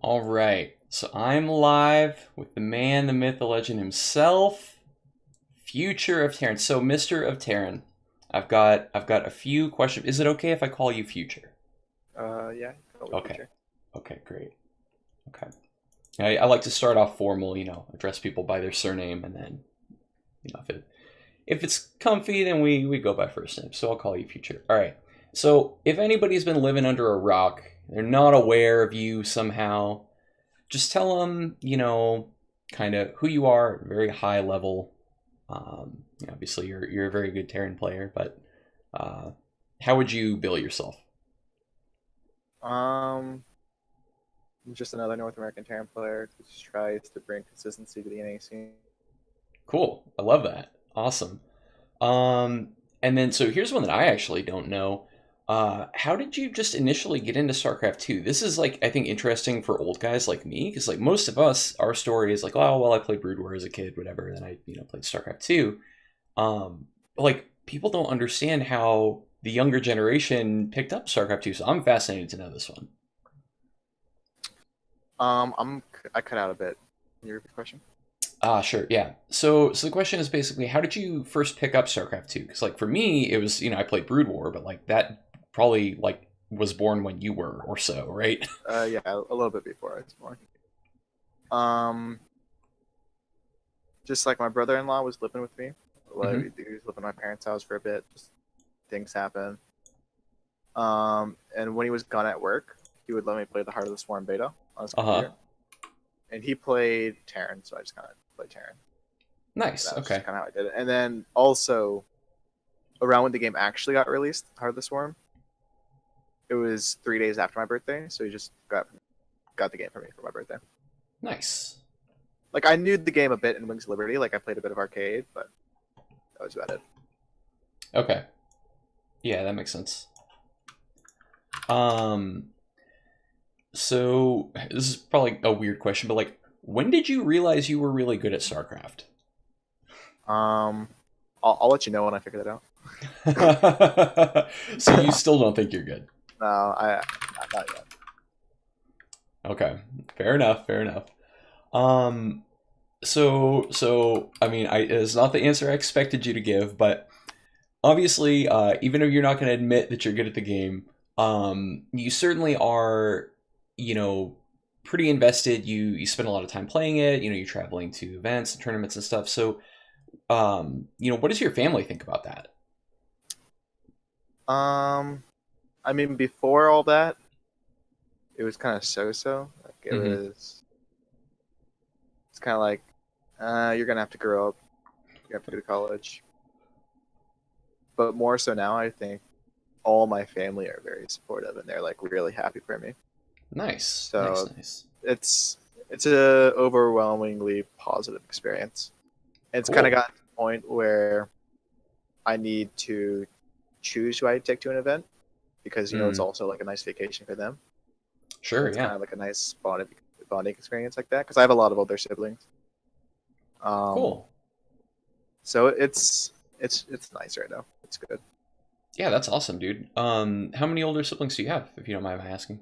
All right. So I'm live with the man, the myth, the legend himself, Future of Terran. So Mr. of Terran, I've got a few questions. Is it okay if I call you Future? Yeah, probably Okay. future. Okay, great. Okay. I like to start off formal, address people by their surname, and then, if it's comfy, then we go by first name. So I'll call you Future. All right. So if anybody's been living under a rock, they're not aware of you somehow, just tell them, kind of who you are at a very high level. Obviously, you're a very good Terran player, but uh, how would you bill yourself? Um, I'm just another North American Terran player who just tries to bring consistency to the NA scene. Cool. I love that. Awesome. Um, and then, so here's one that I actually don't know. How did you just initially get into StarCraft 2? This is like, I think, interesting for old guys like me, because like most of us, our story is like, oh, well, I played Brood War as a kid, whatever. Then I, played StarCraft 2. But like people don't understand how the younger generation picked up StarCraft 2, so I'm fascinated to know this one. I'm I cut out a bit. Can you repeat the question? Ah, sure, yeah. So the question is basically, how did you first pick up StarCraft 2? Because like for me, it was, I played Brood War, but like that probably like was born when you were or so, right? Yeah, a little bit before I was born. Um, just like my brother-in-law was living with me. Like Hmm. he was living at my parents' house for a bit. Just things happen. And when he was gone at work, he would let me play the Heart of the Swarm beta on his Uh-huh. computer, and he played Terran, so I just kind of played Terran. Nice. That was just Okay. kind of how I did it. And then also around when the game actually got released, Heart of the Swarm, it was 3 days after my birthday, so he just got the game for me for my birthday. Nice. Like I knew the game a bit in Wings of Liberty, like I played a bit of arcade, but that was about it. Okay. Yeah, that makes sense. Um, so this is probably a weird question, but like, when did you realize you were really good at StarCraft? Um, I'll let you know when I figure that out. So you still don't think you're good? No, I not yet. Okay, fair enough. Fair enough. Um, so I mean, it's not the answer I expected you to give, but obviously, even if you're not going to admit that you're good at the game, you certainly are, you know, pretty invested. You spend a lot of time playing it. You're traveling to events and tournaments and stuff. So, what does your family think about that? Um, I mean, before all that, it was kind of so-so. Like Hmm. it's kind of like, you're gonna have to grow up. You have to go to college. But more so now, I think all my family are very supportive and they're like really happy for me. Nice, nice, So nice. it's it's a overwhelmingly positive experience. And it's kind of Cool. gotten to the point where I need to choose who I take to an event because it's Mm, also like a nice vacation for them. And sure, it's yeah. kind of like a nice bonding experience like that because I have a lot of older siblings. Um, Cool. so it's nice right now. It's good. Yeah, that's awesome, dude. How many older siblings do you have, if you don't mind my asking?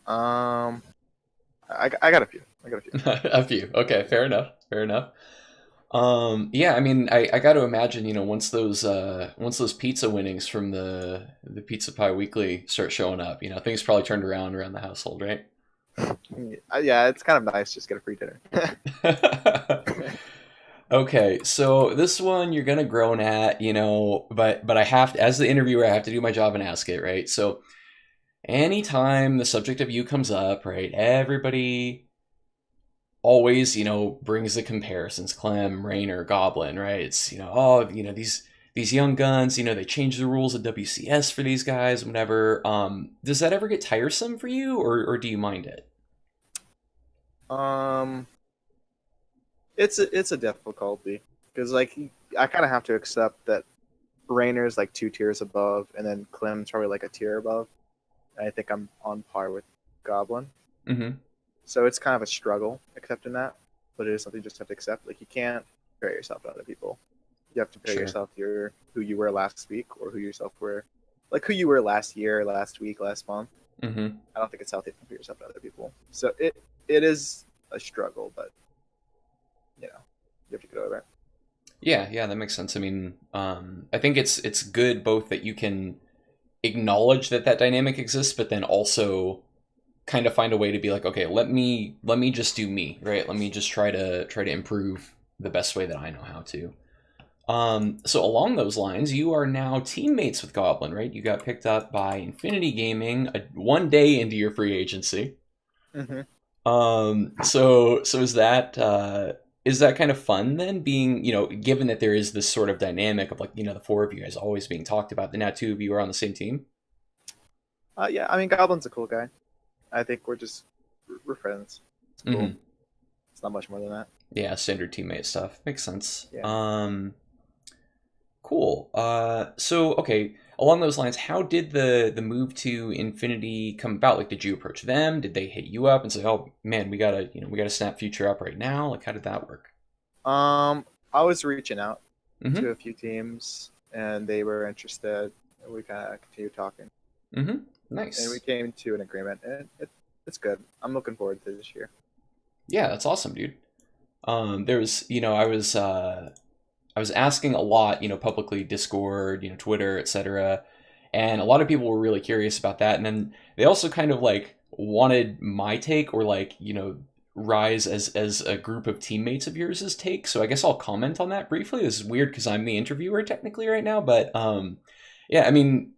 Um, I got a few. I got a few. A few. Okay, fair enough. Fair enough. Yeah, I mean, I got to imagine, once those pizza winnings from the Pizza Pie Weekly start showing up, things probably turned around the household, right? Yeah, it's kind of nice just get a free dinner. Okay, so this one you're gonna groan at, but I have to, as the interviewer, I have to do my job and ask it, right? So anytime the subject of you comes up, right, everybody always, brings the comparisons, Clem, Raynor, Goblin, right? It's, oh, these young guns, they change the rules of WCS for these guys, whatever. Does that ever get tiresome for you, or do you mind it? um, it's a difficulty because like I kind of have to accept that Raynor's like 2 tiers above, and then Clem's probably like a tier above. And I think I'm on par with Goblin, Mm-hmm. so it's kind of a struggle accepting that, but it is something you just have to accept. Like you can't compare yourself to other people. You have to compare Sure. yourself to who you were last week or who yourself were, like who you were last year, last week, last month. Mm-hmm. I don't think it's healthy to compare yourself to other people. So it is a struggle, but you know, you have to get over it. Yeah, yeah, that makes sense. I mean, I think it's good both that you can acknowledge that that dynamic exists, but then also kind of find a way to be like, okay, let me just do me, right? Let me just try to improve the best way that I know how to. So along those lines, you are now teammates with Goblin, right? You got picked up by Infinity Gaming one day into your free agency. Hmm. So is that kind of fun then? Being given that there is this sort of dynamic of like the four of you guys always being talked about, the now two of you are on the same team. Yeah, I mean, Goblin's a cool guy. I think we're friends. It's cool. Hmm. It's not much more than that. Yeah, standard teammate stuff makes sense. Yeah. Cool. So okay, along those lines, how did the move to Infinity come about? Like, did you approach them? Did they hit you up and say, "Oh man, we gotta snap Future up right now"? Like, how did that work? I was reaching out Mm-hmm. to a few teams, and they were interested. And we kind of continued talking, Mm-hmm. and we Nice. came to an agreement, and it's good. I'm looking forward to this year. Yeah, that's awesome, dude. There was, I was asking a lot, publicly, Discord, Twitter, etc. And a lot of people were really curious about that. And then they also kind of like wanted my take or like, Rise as a group of teammates of yours' take. So I guess I'll comment on that briefly. This is weird because I'm the interviewer technically right now, but yeah, I mean,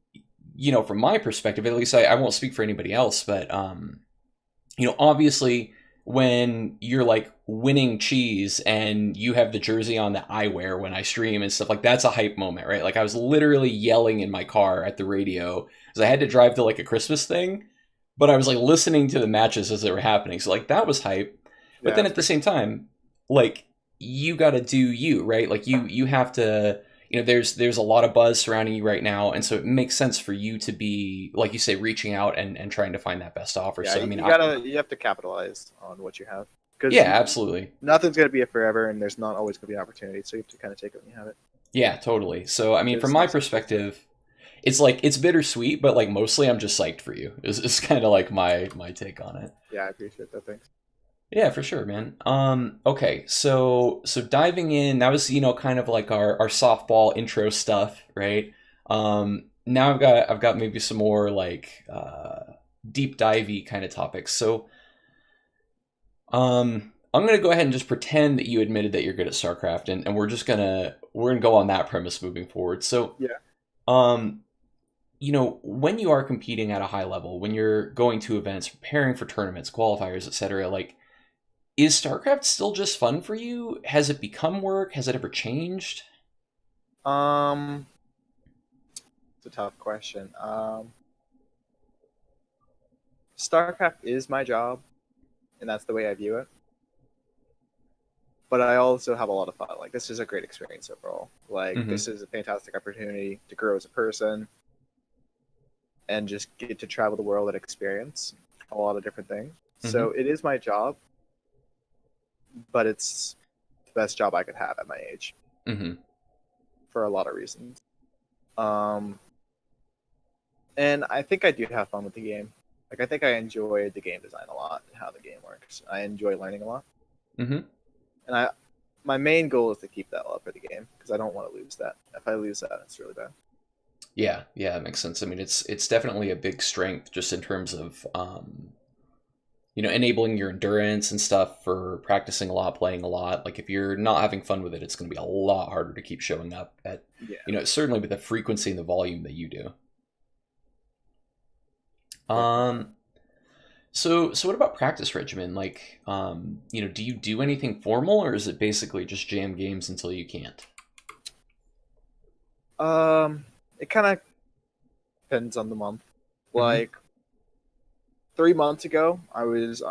from my perspective, at least I won't speak for anybody else, but obviously when you're like winning cheese and you have the jersey on that I wear when I stream and stuff, like that's a hype moment, right? Like I was literally yelling in my car at the radio because I had to drive to like a Christmas thing, but I was like listening to the matches as they were happening. So like that was hype. But Yeah, then it's at the pretty same time, like you got to do you, right? Like you have to there's a lot of buzz surrounding you right now, and so it makes sense for you to be like you say reaching out and trying to find that best offer. yeah. So I mean, You have to capitalize on what you have because yeah, absolutely. nothing's gonna be a forever, and there's not always gonna be an opportunity. So you have to kind of take it when you have it. Yeah, totally. So I mean, from Because my these things take time. perspective, it's like it's bittersweet, but like mostly I'm just psyched for you. Is kind of like my take on it. Yeah, I appreciate that. Thanks. Yeah, for sure, man. Okay, so diving in, that was kind of like our softball intro stuff, right? Now I've got maybe some more like deep divey kind of topics. So I'm gonna go ahead and just pretend that you admitted that you're good at StarCraft, and we're gonna go on that premise moving forward. So Yeah. um, when you are competing at a high level, when you're going to events, preparing for tournaments, qualifiers, etc., like is StarCraft still just fun for you? Has it become work? Has it ever changed? Um, it's a tough question. StarCraft is my job, and that's the way I view it. But I also have a lot of fun. Like this is a great experience overall. Like Mm-hmm. this is a fantastic opportunity to grow as a person and just get to travel the world and experience a lot of different things. Mm-hmm. So it is my job, but it's the best job I could have at my age Mm-hmm. for a lot of reasons. Um, and I think I do have fun with the game. Like I think I enjoy the game design a lot and how the game works. I enjoy learning a lot, Mm-hmm. and I my main goal is to keep that love for the game because I don't want to lose that. If I lose that, it's really bad. Yeah, yeah, that makes sense. I mean, it's definitely a big strength just in terms of enabling your endurance and stuff for practicing a lot, playing a lot. Like if you're not having fun with it, it's going to be a lot harder to keep showing up at, Yeah, certainly with the frequency and the volume that you do. definitely. Um, so what about practice regimen? Like, do you do anything formal or is it basically just jam games until you can't? It kind of depends on the month. Mm-hmm. Like 3 months ago, I was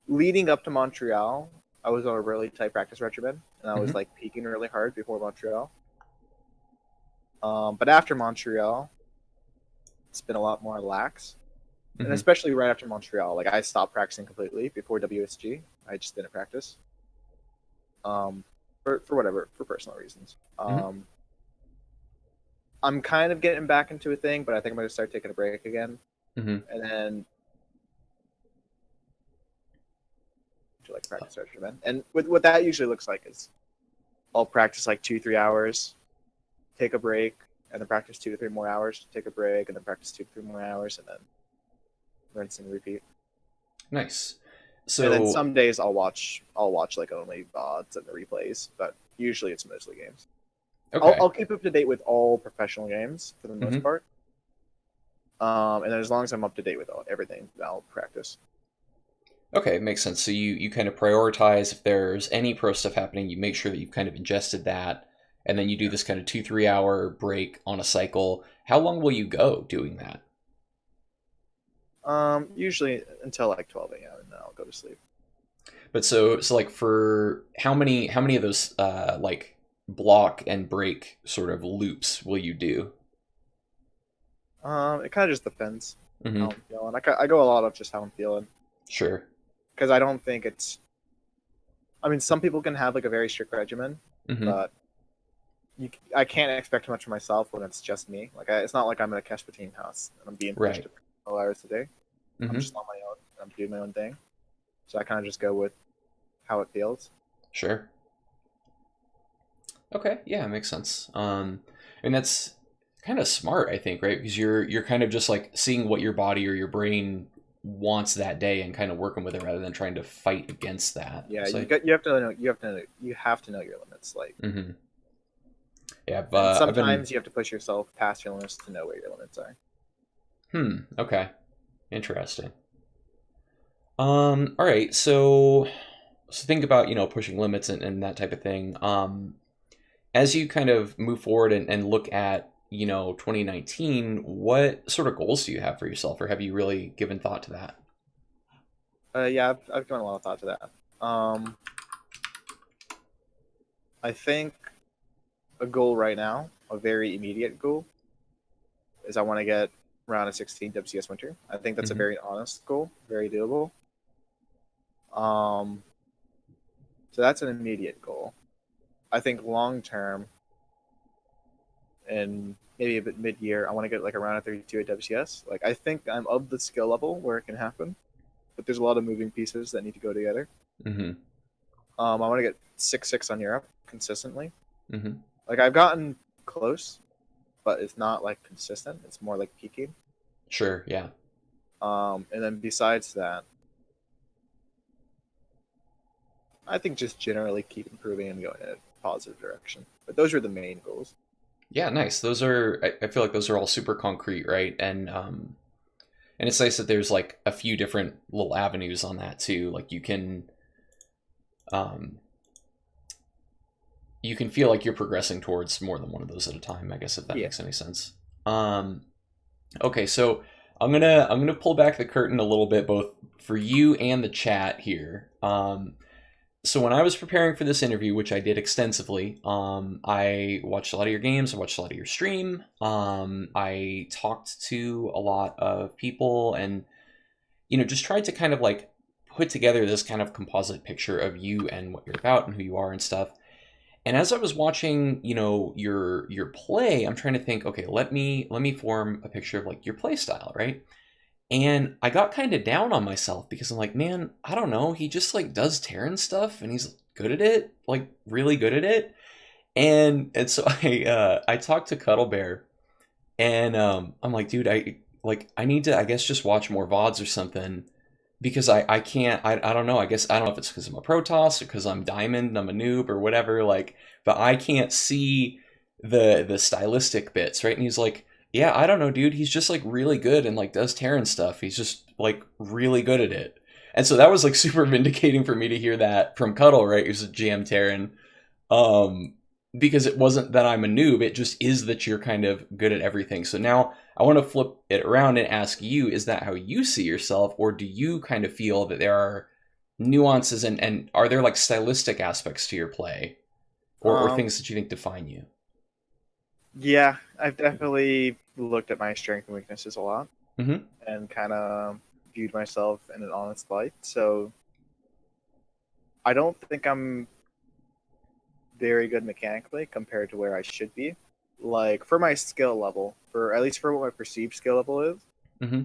leading up to Montreal. I was on a really tight practice regimen, and I was Mm-hmm. like peaking really hard before Montreal. But after Montreal, it's been a lot more lax, and Mm-hmm. especially right after Montreal, like I stopped practicing completely before WSG. I just didn't practice, um, for whatever for personal reasons. Mm-hmm. I'm kind of getting back into a thing, but I think I'm gonna start taking a break again, Hmm. and then to like practice regimen. And what that usually looks like is I'll practice like 2-3 hours, take a break, and then practice 2 to 3 more hours, take a break, and then practice 2 to 3 more hours, and then rinse and repeat. Nice. And then So some days I'll watch like only VODs and the replays, but usually it's mostly games. I'll, okay. I'll keep up to date with all professional games for the most Hmm. part. And then as long as I'm up to date with everything, I'll practice. Okay, makes sense. So you kind of prioritize if there's any pro stuff happening, you make sure that you've kind of ingested that, and then you do Yeah. this kind of 2 3 hour break on a cycle. How long will you go doing that? Usually until like 12 a.m. and then I'll go to sleep. But so like for how many of those like block and break sort of loops will you do? It kind of just depends Hmm. how I'm feeling. I go a lot of just how I'm feeling Sure. because I don't think it's. I mean, some people can have like a very strict regimen, Hmm. but I can't expect much of myself when it's just me. It's not like I'm in a Kespateen house and I'm being pushed Right. to 12 hours a day. I'm Hmm. just on my own. I'm doing my own thing, so I kind of just go with how it feels. Sure. Okay, yeah, it makes sense. And that's kind of smart, I think, right? Because you're kind of just like seeing what your body or your brain wants that day and kind of working with it rather than trying to fight against that. Yeah, So, you have to know your limits. hmm, yeah, And I've been, sometimes you have to push yourself past your limits to know where your limits are. okay, interesting. All right, so think about pushing limits and that type of thing. As you kind of move forward and look at 2019, what sort of goals do you have for yourself, or have you really given thought to that? Yeah, I've given a lot of thought to that. I think a goal right now, a very immediate goal, is I want to get around a 16 WCS winter. I think that's a Hmm. very honest goal, very doable. Um, so that's an immediate goal. I think long term, and maybe a bit mid year, I want to get like around a 32 at WCS. Like I think I'm of the skill level where it can happen, but there's a lot of moving pieces that need to go together. Hmm. I want to get 6-6 on Europe consistently. Hmm. Like I've gotten close, but it's not like consistent. It's more like peaking. Sure, yeah. And then besides that, I think just generally keep improving and going in a positive direction. But those are the main goals. Yeah, nice. Those are I feel like those are all super concrete, right? And it's nice that there's like a few different little avenues on that too. Like um you can feel like you're progressing towards more than one of those at a time, I guess if that Yeah. makes any sense. Um okay, so I'm gonna pull back the curtain a little bit both for you and the chat here. So when I was preparing for this interview, which I did extensively, I watched a lot of your games, I watched a lot of your stream. I talked to a lot of people and just tried to kind of like put together this kind of composite picture of you and what you're about and who you are and stuff. And as I was watching, your play, I'm trying to think, okay, let me form a picture of like your play style, right? And I got kind of down on myself because I'm like, man, I don't know. He just like does Terran stuff and he's good at it, like really good at it. And so I talked to Cuddle Bear and I'm like, dude, I need to I guess just watch more VODs or something because I can't I don't know. I guess I don't know if it's because I'm a Protoss or because I'm Diamond and I'm a noob or whatever, like, but I can't see the stylistic bits, right? And he's like, yeah, I don't know, dude. He's just like really good and like does Terran stuff. He's just like really good at it. And so that was like super vindicating for me to hear that from Cuddle, right? Who's a GM Terran. Um, because it wasn't that I'm a noob, it just is that you're kind of good at everything. So now I want to flip it around and ask you, is that how you see yourself, or do you kind of feel that there are nuances and are there like stylistic aspects to your play or Um, things that you think define you? yeah, I've definitely looked at my strengths and weaknesses a lot Mm-hmm. and kind of viewed myself in an honest light. So I don't think I'm very good mechanically compared to where I should be. like for my skill level, for at least for what my perceived skill level is, Mm-hmm.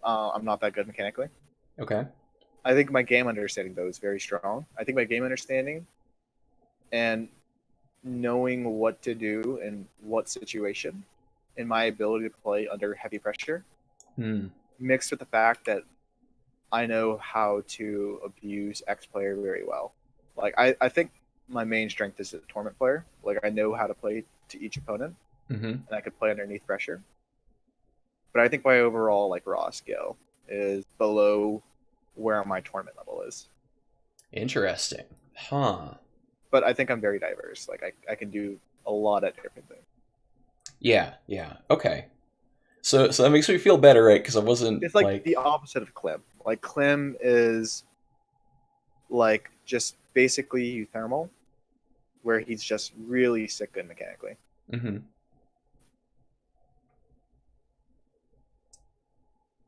I'm not that good mechanically. Okay. I think my game understanding though is very strong. I think my game understanding and knowing what to do in what situation, and my ability to play under heavy pressure, Hmm. mixed with the fact that I know how to abuse X player very well. Like I think my main strength is as a tournament player. Like I know how to play to each opponent, Mm-hmm. and I could play underneath pressure. But I think my overall like raw skill is below where my tournament level is. Interesting. Huh. But I think I'm very diverse. Like I can do a lot of different things. Yeah. Yeah. Okay. So that makes me feel better, right? Because I wasn't It's like the like. opposite of Klim. Like Klim is like just basically thermal, where he's just really sick good mechanically. Mm-hmm.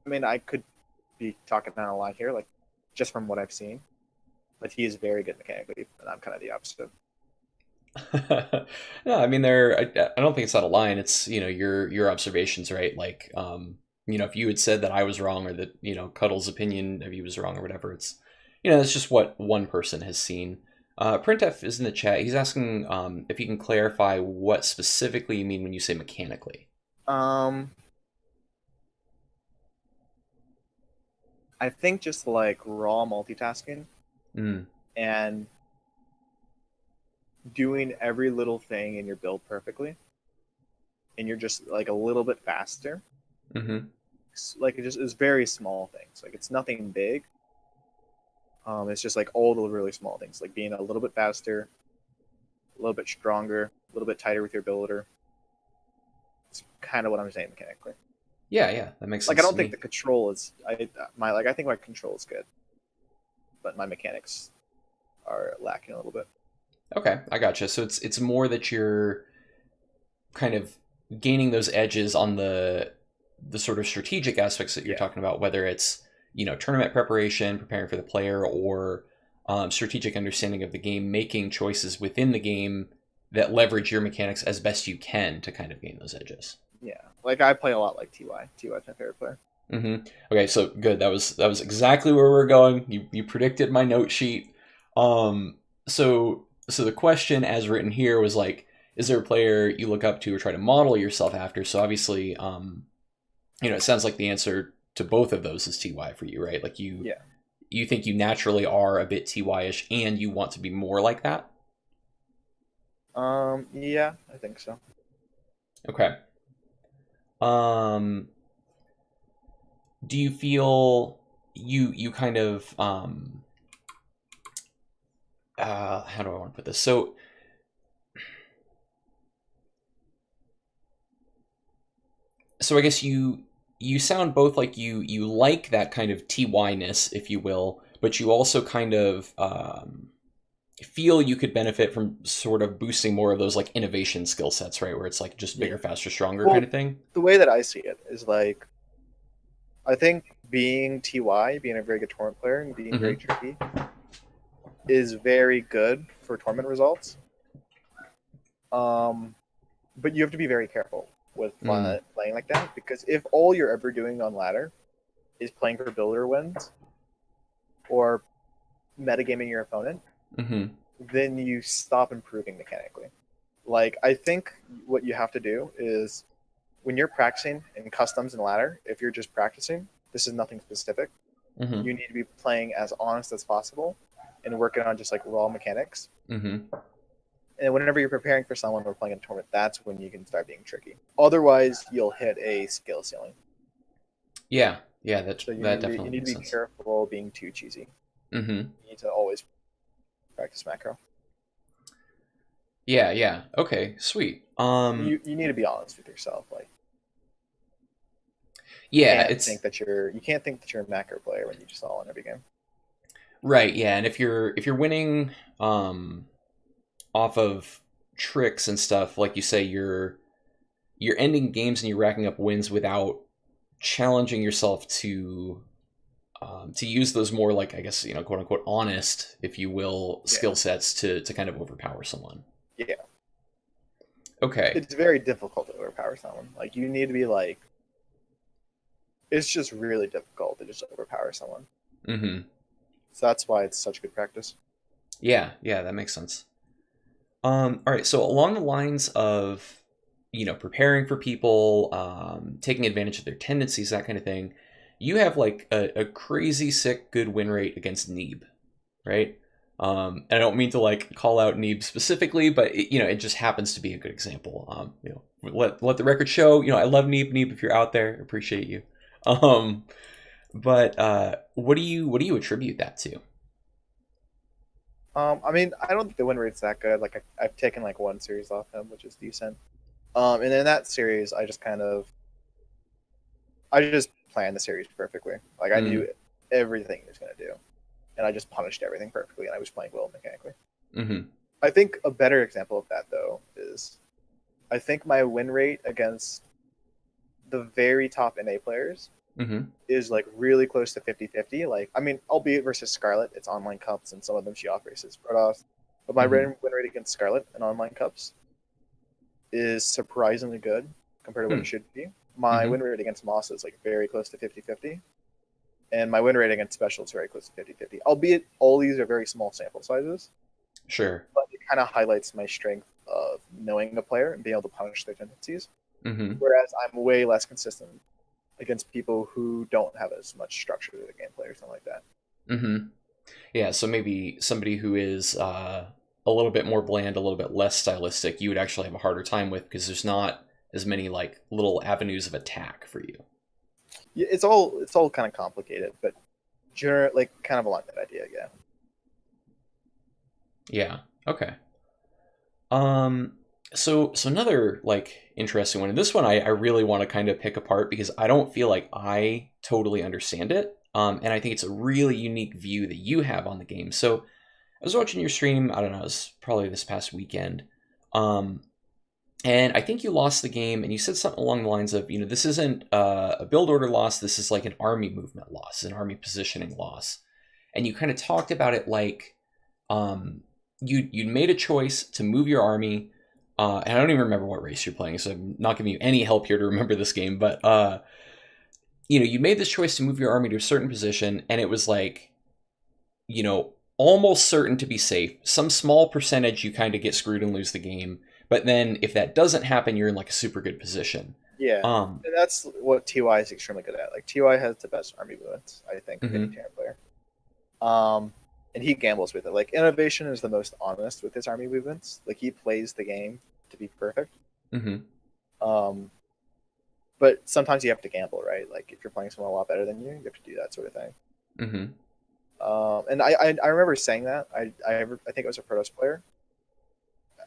I mean, I could be talking down a lot here, like just from what I've seen, but he is very good mechanically, and I'm kind of the opposite. No, I mean I don't think it's out of line. It's your observations, right? Like if you had said that I was wrong or that Cuddle's opinion of you was wrong or whatever, it's just what one person has seen. Printf is in the chat. He's asking if you can clarify what specifically you mean when you say mechanically. Um, I think just like raw multitasking Mm, and doing every little thing in your build perfectly, and you're just like a little bit faster. mm-hmm. Like it just is very small things. Like it's nothing big. It's just like all the really small things, like being a little bit faster, a little bit stronger, a little bit tighter with your builder. It's kind of what I'm saying mechanically. Yeah, yeah, that makes Like I sense to don't think the me. control is I think my control is good, but my mechanics are lacking a little bit. Okay, I gotcha. So it's more that you're kind of gaining those edges on the sort of strategic aspects that you're Yeah, talking about, whether it's tournament preparation, preparing for the player, or strategic understanding of the game, making choices within the game that leverage your mechanics as best you can to kind of gain those edges. yeah. Like I play a lot like Ty. Ty's my favorite player. Okay, so good. That was exactly where we're going. You predicted my note sheet. So the question as written here was like, is there a player you look up to or try to model yourself after? So obviously, it sounds like the answer to both of those is Ty for you, right? Like Yeah. you think you naturally are a bit Ty-ish and you want to be more like that? Yeah, I think so. Okay. Um, do you feel you kind of how do I want to put this? So I guess you sound both like you like that kind of TY-ness, if you will, but you also kind of feel you could benefit from sort of boosting more of those like innovation skill sets, right? Where it's like just Yeah. bigger, faster, stronger kind Well, of thing. the way that I see it is like I think being Ty, being a very good tournament player and being very Hmm. tricky is very good for tournament results. Um, but you have to be very careful with Mm. playing like that because if all you're ever doing on ladder is playing for builder wins or metagaming your opponent, Hmm. then you stop improving mechanically. Like I think what you have to do is when you're practicing in customs and ladder, if you're just practicing, this is nothing specific. Hmm. You need to be playing as honest as possible and working on just like raw mechanics. Hmm. And whenever you're preparing for someone or playing a tournament, that's when you can start being tricky. Otherwise, you'll hit a skill ceiling. Yeah, yeah, that So that you definitely need to makes be sense. careful being too cheesy. Hmm. You need to always practice macro. Yeah, yeah. Okay, sweet. You need to be honest with yourself. Like Yeah, it's you can't think that you're a macro player when you just all in every game. right. Yeah, and if you're winning off of tricks and stuff, like you say, you're ending games and you're racking up wins without challenging yourself to use those more like I guess quote unquote honest, if you will, Yeah, skill sets to kind of overpower someone. yeah. Okay. it's very difficult to overpower someone. Like you need to be like, it's just really difficult to just overpower someone. Mm-hmm. So that's why it's such good practice. Yeah, yeah, that makes sense. All right, so along the lines of, preparing for people, taking advantage of their tendencies, that kind of thing, you have like a crazy sick good win rate against Neeb, right? And I don't mean to like call out Neeb specifically, but it just happens to be a good example. Let the record show. I love Neeb. Neeb, if you're out there, appreciate you. Um, but what do you attribute that to? I mean, I don't think the win rate's that good. Like I've taken like one series off him, which is decent. And in that series, I just planned the series perfectly. Like I Mm, knew everything he was gonna do, and I just punished everything perfectly, and I was playing well mechanically. mm-hmm, I think a better example of that though is I think my win rate against the very top NA players mm-hmm, is like really close to 50-50. Like I mean, albeit versus Scarlet, it's online cups and some of them she off races Protoss. But my mm-hmm, win rate against Scarlet in online cups is surprisingly good compared to what it mm, should be. My mm-hmm. win rate against Moss is like very close to 50-50. And my win rate against Special is very close to 50-50. Albeit all these are very small sample sizes, Sure. but it kind of highlights my strength of knowing a player and being able to punish their tendencies. Mm-hmm, Whereas I'm way less consistent against people who don't have as much structure to the gameplay or something like that. mm-hmm. Yeah, so maybe somebody who is a little bit more bland, a little bit less stylistic, you would actually have a harder time with because there's not as many like little avenues of attack for you. Yeah, it's all kind of complicated, but like kind of along that idea, yeah. Yeah. Okay. Um. So another like interesting one, and this one I really want to kind of pick apart because I don't feel like I totally understand it. And I think it's a really unique view that you have on the game. So I was watching your stream. I don't know. It was probably this past weekend. Um, And I think you lost the game, and you said something along the lines of, this isn't a build order loss. This is like an army movement loss, an army positioning loss. And you kind of talked about it like um, you made a choice to move your army. And I don't even remember what race you're playing, so I'm not giving you any help here to remember this game. But you made this choice to move your army to a certain position, and it was like, almost certain to be safe. Some small percentage you kind of get screwed and lose the game. But then if that doesn't happen, you're in like a super good position. Yeah, Um, and that's what TY is extremely good at. Like TY has the best army movements, I think, of any mhm, Terran player. And he gambles with it. Like Innovation is the most honest with his army movements. Like he plays the game to be perfect. mhm, Um, but sometimes you have to gamble, right? Like if you're playing someone a lot better than you have to do that sort of thing. mhm, And I remember saying that. I think it was a Protoss player.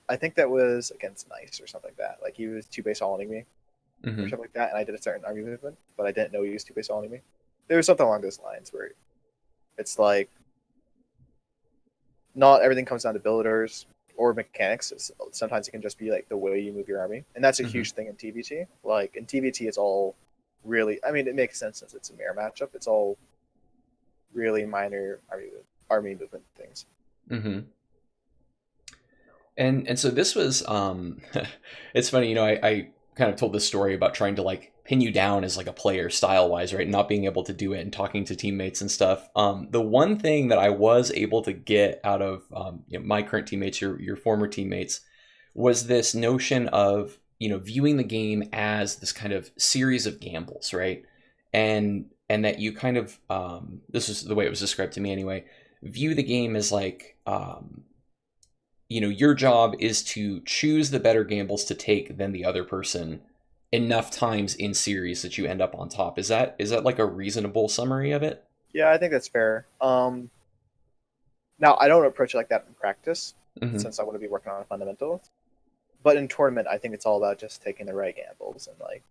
I think that was against Nice or something like that. Like he was two base all me or mhm, something like that, and I did a certain army movement, but I didn't know he was two base all me. There was something along those lines where it's like not everything comes down to builders or mechanics. Sometimes it can just be like the way you move your army, and that's a mhm, huge thing in TVT. Like in TVT, it's all really. I mean, it makes sense since it's a mirror matchup. It's all really minor army movement things. mhm. And so this was it's funny, I kind of told this story about trying to like pin you down as like a player style wise, right? Not being able to do it and talking to teammates and stuff. The one thing that I was able to get out of my current teammates, your former teammates, was this notion of viewing the game as this kind of series of gambles, right? And that you kind of this is the way it was described to me anyway. View the game as like your job is to choose the better gambles to take than the other person enough times in series that you end up on top. Is that like a reasonable summary of it? Yeah, I think that's fair. Now I don't approach it like that in practice, Mm-hmm. since I want to be working on fundamentals. But in tournament, I think it's all about just taking the right gambles and like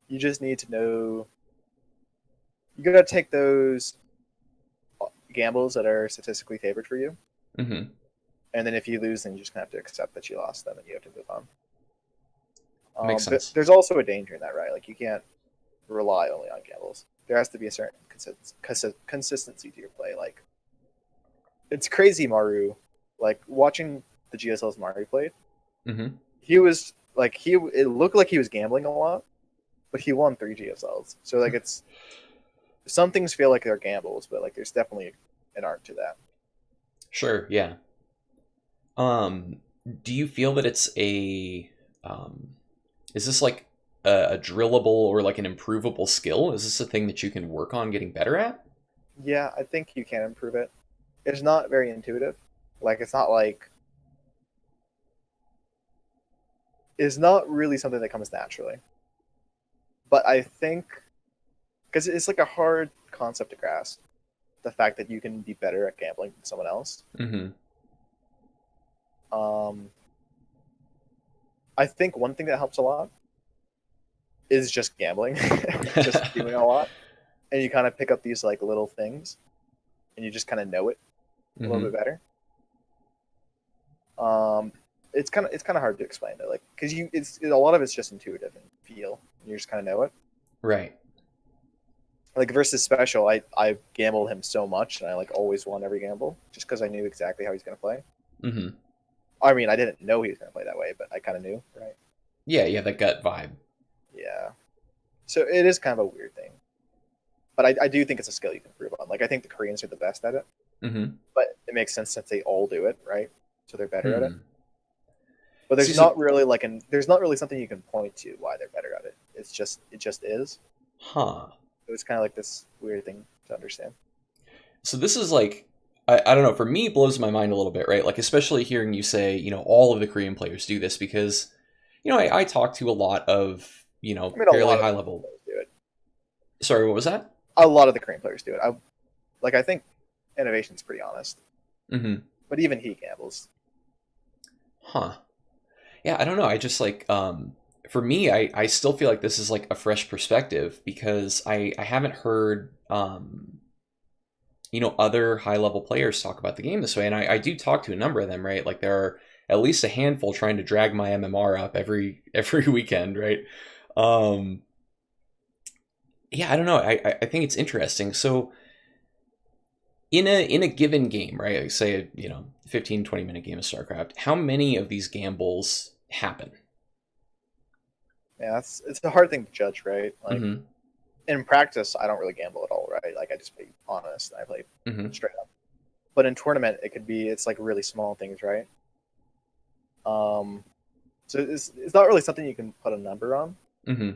you just need to know you gotta take those gambles that are statistically favored for you, Mm-hmm. and then if you lose, then you just gonna have to accept that you lost them and you have to move on. Makes But sense. there's also a danger in that, right? Like you can't rely only on gambles. There has to be a certain consistency to your play. Like it's crazy, Maru. Like watching the GSL's Maru played, Mm-hmm. he was like it looked like he was gambling a lot, but he won 3 GSLs. So like it's some things feel like they're gambles, but like there's definitely an art to that. Sure, yeah. Um, do you feel that it's um, is this like a drillable or like an improvable skill? Is this a thing that you can work on getting better at? Yeah, I think you can improve it. It's not very intuitive. Like it's not really something that comes naturally. But I think because it's like a hard concept to grasp, the fact that you can be better at gambling than someone else. Mm-hmm. Um, I think one thing that helps a lot is just gambling, just doing a lot, and you kind of pick up these like little things, and you just kind of know it a little Mm-hmm. bit better. Um, it's kind of hard to explain though, like because a lot of it's just intuitive and feel. And you just kind of know it. Right. Like versus special, I gambled him so much, and I like always won every gamble just because I knew exactly how he's gonna play. Mm-hmm. I mean, I didn't know he was gonna play that way, but I kind of knew, right? Yeah, yeah, that gut vibe. Yeah. So it is kind of a weird thing, but I do think it's a skill you can improve on. Like I think the Koreans are the best at it, Mm-hmm. but it makes sense since they all do it, right? So they're better at it. Hmm. But See, there's not really there's not really something you can point to why they're better at it. It just is. Huh. It was kind of like this weird thing to understand. So this is like, I don't know, for me, it blows my mind a little bit, right? Like, especially hearing you say, all of the Korean players do this because, I talk to a lot of, I mean, a fairly lot of high the Korean level. players do it. Sorry, what was that? A lot of the Korean players do it. I think Innovation's pretty honest, Mm-hmm. but even he gambles. Huh. Yeah, I don't know. I just like, for me, I still feel like this is like a fresh perspective because I haven't heard, other high level players talk about the game this way. And I do talk to a number of them, right? Like there are at least a handful trying to drag my MMR up every weekend, right? Um, yeah, I don't know. I think it's interesting. So in a given game, right? Like say a 15-20 minute game of StarCraft, how many of these gambles happen? Yeah, it's a hard thing to judge, right? Like Mm-hmm. in practice, I don't really gamble at all, right? Like I just play honest. I play Mm-hmm. straight up. But in tournament, it's like really small things, right? Um, so it's not really something you can put a number on Mm-hmm.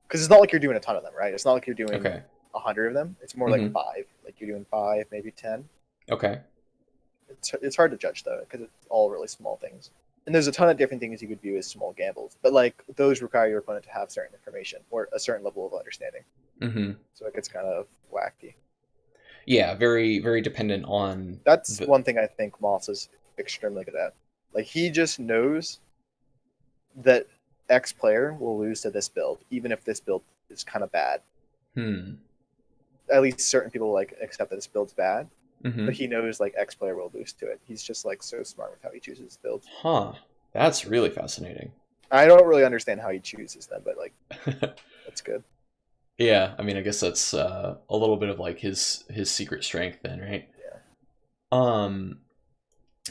because it's not like you're doing a ton of them, right? It's not like you're doing Okay. 100 of them. It's more Mm-hmm. like five. Like you're doing five, maybe 10. Okay. It's hard to judge though because it's all really small things. And there's a ton of different things you could view as small gambles, but like those require your opponent to have certain information or a certain level of understanding. Mm-hmm. So it gets kind of wacky. Yeah, very, very dependent on That's the. one thing I think Moss is extremely good at. Like he just knows that X player will lose to this build, even if this build is kind of bad. Hmm. At least certain people like accept that this build's bad, Mm-hmm. but he knows like X player will lose to it. He's just like so smart with how he chooses his builds. Huh. That's really fascinating. I don't really understand how he chooses them, but like that's good. Yeah, I mean, I guess that's a little bit of like his secret strength then, right? Yeah. Um.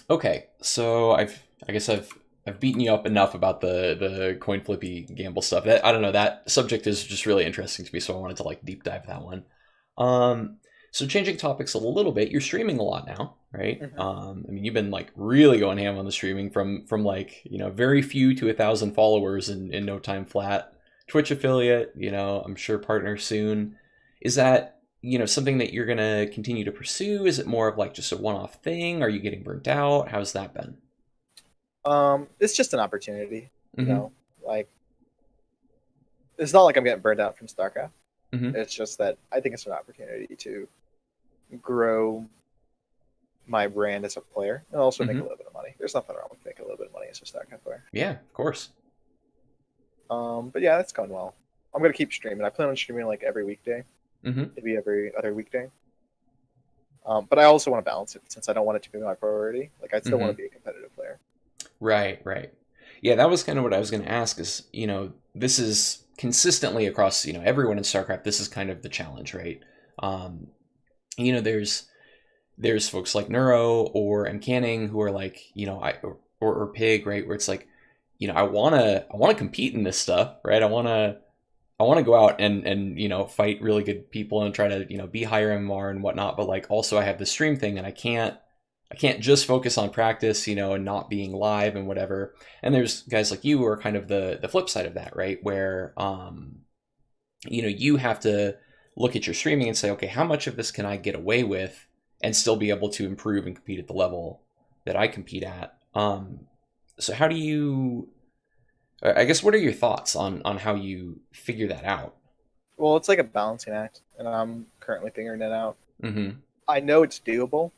Okay, so I guess I've beaten you up enough about the coin flippy gamble stuff. That I don't know, that subject is just really interesting to me, so I wanted to like deep dive that one. Um. So changing topics a little bit, you're streaming a lot now, right? Mhm. I mean, you've been like really going ham on the streaming from like very few to 1,000 followers in no time flat. Twitch affiliate, I'm sure partner soon. Is that something that you're gonna continue to pursue? Is it more of like just a one-off thing? Are you getting burnt out? How's that been? It's just an opportunity, Mm-hmm. Like it's not like I'm getting burned out from StarCraft. Mm-hmm. It's just that I think it's an opportunity to grow my brand as a player and also make a Mm-hmm. little bit of money. There's nothing wrong with making a little bit of money as a StarCraft player. Yeah, of course. But yeah, that's going well. I'm gonna keep streaming. I plan on streaming like every weekday, Mm-hmm. maybe every other weekday. But I also want to balance it since I don't want it to be my priority. Like I still Mm-hmm. want to be a competitive player. Right, right. Yeah, that was kind of what I was going to ask is, this is consistently across, everyone in StarCraft, this is kind of the challenge, right? Um, there's folks like Neuro or M. Canning who are like, or Pig, right? Where it's like, I want to compete in this stuff, right? I want to go out and fight really good people and try to be higher MMR and whatnot. But like also I have the stream thing, and I can't just focus on practice, and not being live and whatever. And there's guys like you who are kind of the flip side of that, right? Where you have to look at your streaming and say, okay, how much of this can I get away with and still be able to improve and compete at the level that I compete at? So how do you? I guess what are your thoughts on how you figure that out? Well, it's like a balancing act, and I'm currently figuring it out. Mm-hmm. I know it's doable.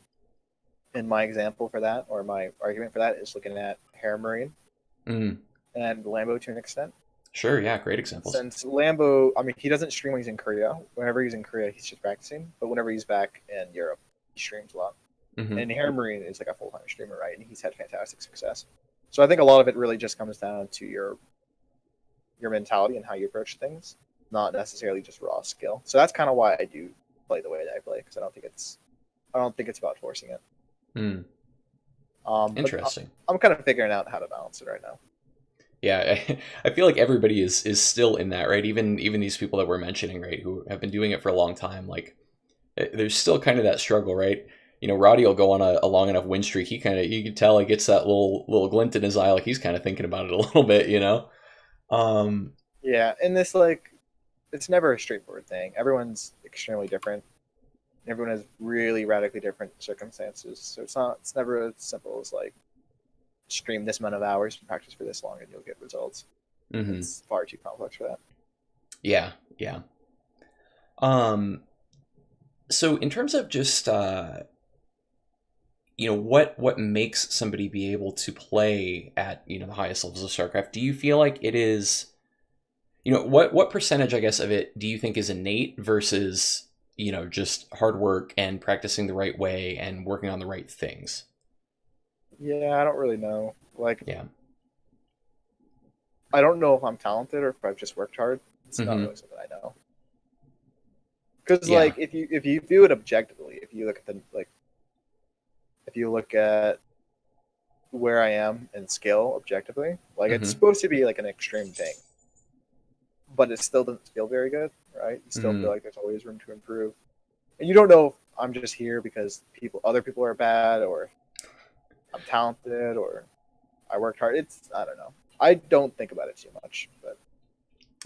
And my example for that, or my argument for that, is looking at Hair Marine Mm. and Lambo to an extent. Sure. Yeah. Great examples. Since Lambo, I mean, he doesn't stream when he's in Korea. Whenever he's in Korea, he's just practicing. But whenever he's back in Europe, he streams a lot. Mm-hmm. And Hair Marine is like a full-time streamer, right? And he's had fantastic success. So I think a lot of it really just comes down to your mentality and how you approach things, not necessarily just raw skill. So that's kind of why I do play the way that I play, because I don't think it's about forcing it. Mm. But Interesting. I'm kind of figuring out how to balance it right now. Yeah, I feel like everybody is still in that, right? Even these people that we're mentioning, right, who have been doing it for a long time, like there's still kind of that struggle, right? Roddy will go on a long enough win streak. You can tell he gets that little glint in his eye, like he's kind of thinking about it a little bit, Yeah, and it's never a straightforward thing. Everyone's extremely different. Everyone has really radically different circumstances, so it's never as simple as like stream this amount of hours and practice for this long and you'll get results. Mm-hmm. It's far too complex for that. Yeah, yeah. So in terms of just what makes somebody be able to play at the highest levels of StarCraft, do you feel like it is what percentage, I guess, of it do you think is innate versus just hard work and practicing the right way and working on the right things? Yeah, I don't really know. Like, Yeah. I don't know if I'm talented or if I've just worked hard. It's not Mhm. really something I know. Because Yeah. like if you view it objectively, if you look at where I am in skill objectively, like it's Mhm. supposed to be like an extreme thing, but it still doesn't feel very good, right? You still Mhm. feel like there's always room to improve, and you don't know if I'm just here because other people are bad, or I'm talented, or I worked hard. I don't know. I don't think about it too much, but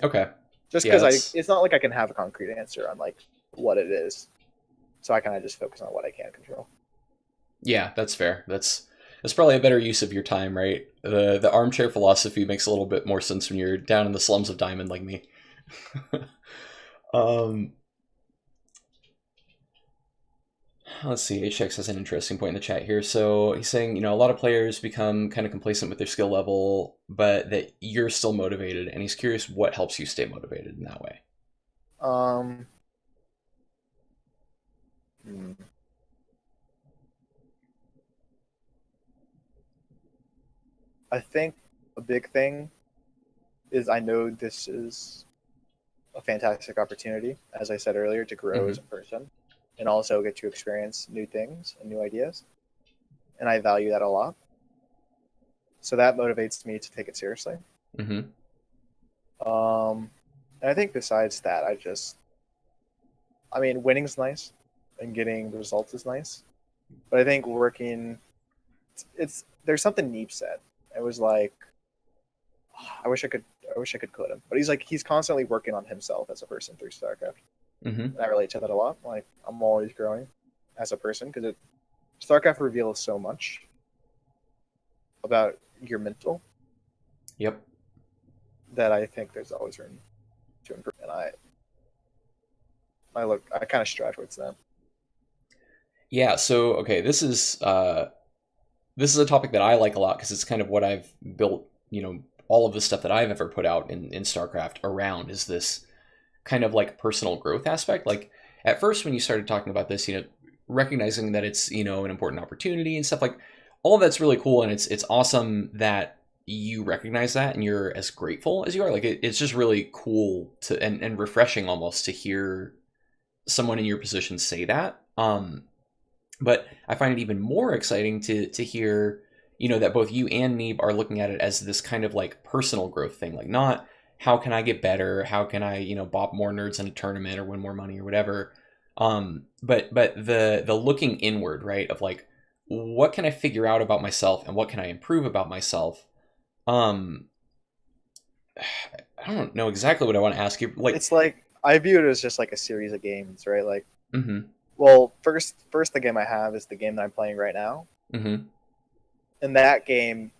Okay. just Yeah, because that's it's not like I can have a concrete answer on like what it is, so I kind of just focus on what I can control. yeah, that's fair. That's probably a better use of your time, right? The armchair philosophy makes a little bit more sense when you're down in the slums of Diamond like me. um Let's see. HX has an interesting point in the chat here. So he's saying, a lot of players become kind of complacent with their skill level, but that you're still motivated. And he's curious what helps you stay motivated in that way. Um, hmm. I think a big thing is I know this is a fantastic opportunity, as I said earlier, to grow as a person and also get to experience new things and new ideas. And I value that a lot. So that motivates me to take it seriously. Mm-hmm. And I think besides that, winning's nice and getting the results is nice. But I think there's something Neep said. It was like, I wish I could quote him, but he's constantly working on himself as a person through StarCraft. Mm-hmm. And I relate to that a lot. Like I'm always growing as a person because StarCraft reveals so much about your mental. Yep. That I think there's always room to improve, and I kind of strive towards that. Yeah. So okay, this is a topic that I like a lot because it's kind of what I've built. All of the stuff that I've ever put out in StarCraft around is this kind of like personal growth aspect. Like at first when you started talking about this, recognizing that it's an important opportunity and stuff, like all of that's really cool, and it's awesome that you recognize that and you're as grateful as you are. Like it's just really cool to and refreshing almost to hear someone in your position say that. But I find it even more exciting to hear that both you and Neeb are looking at it as this kind of like personal growth thing, like not how can I get better, how can I, bop more nerds in a tournament or win more money or whatever. But the looking inward, right, of like, what can I figure out about myself and what can I improve about myself? Um, I don't know exactly what I want to ask you. Like, It's like I view it as just like a series of games, right? Like, mm-hmm, well, first the game I have is the game that I'm playing right now, mm-hmm, and that game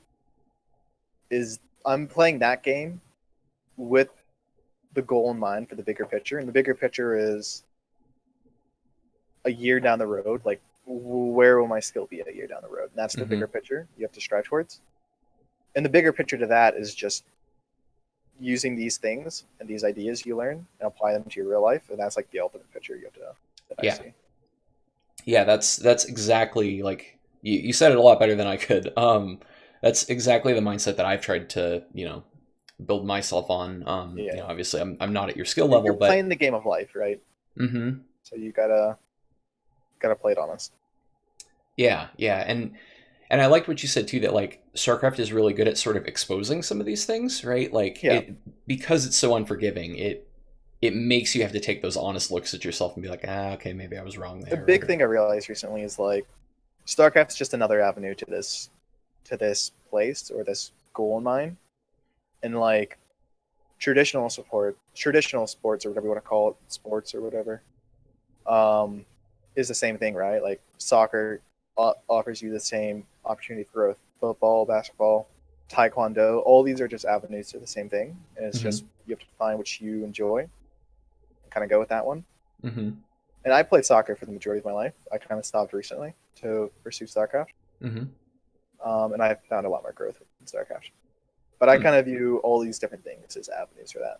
is I'm playing that game with the goal in mind for the bigger picture, and the bigger picture is a year down the road, like where will my skill be a year down the road? And that's the mm-hmm. bigger picture you have to strive towards. And the bigger picture to that is just using these things and these ideas you learn and apply them to your real life, and that's like the ultimate picture you have to that I Yeah. see. Yeah, that's exactly like you said it a lot better than I could. That's exactly the mindset that I've tried to, build myself on. Yeah. Obviously I'm not at your skill You're level, but playing the game of life, right? mm-hmm. So you gotta play it honest. Yeah, yeah. And I liked what you said too, that like StarCraft is really good at sort of exposing some of these things, right? Like Yeah. because it's so unforgiving, it makes you have to take those honest looks at yourself and be like, okay, maybe I was wrong there. The big thing I realized recently is like StarCraft's just another avenue to this place or this goal in mind. And like traditional sports or whatever you want to call it, sports or whatever, is the same thing, right? Like soccer offers you the same opportunity for growth. Football, basketball, taekwondo, all these are just avenues to the same thing, and it's just you have to find what you enjoy and kind of go with that one. Mm-hmm. And I played soccer for the majority of my life. I kind of stopped recently to pursue StarCraft, Mm-hmm. and I found a lot more growth in StarCraft. But I kind of view all these different things as avenues for that.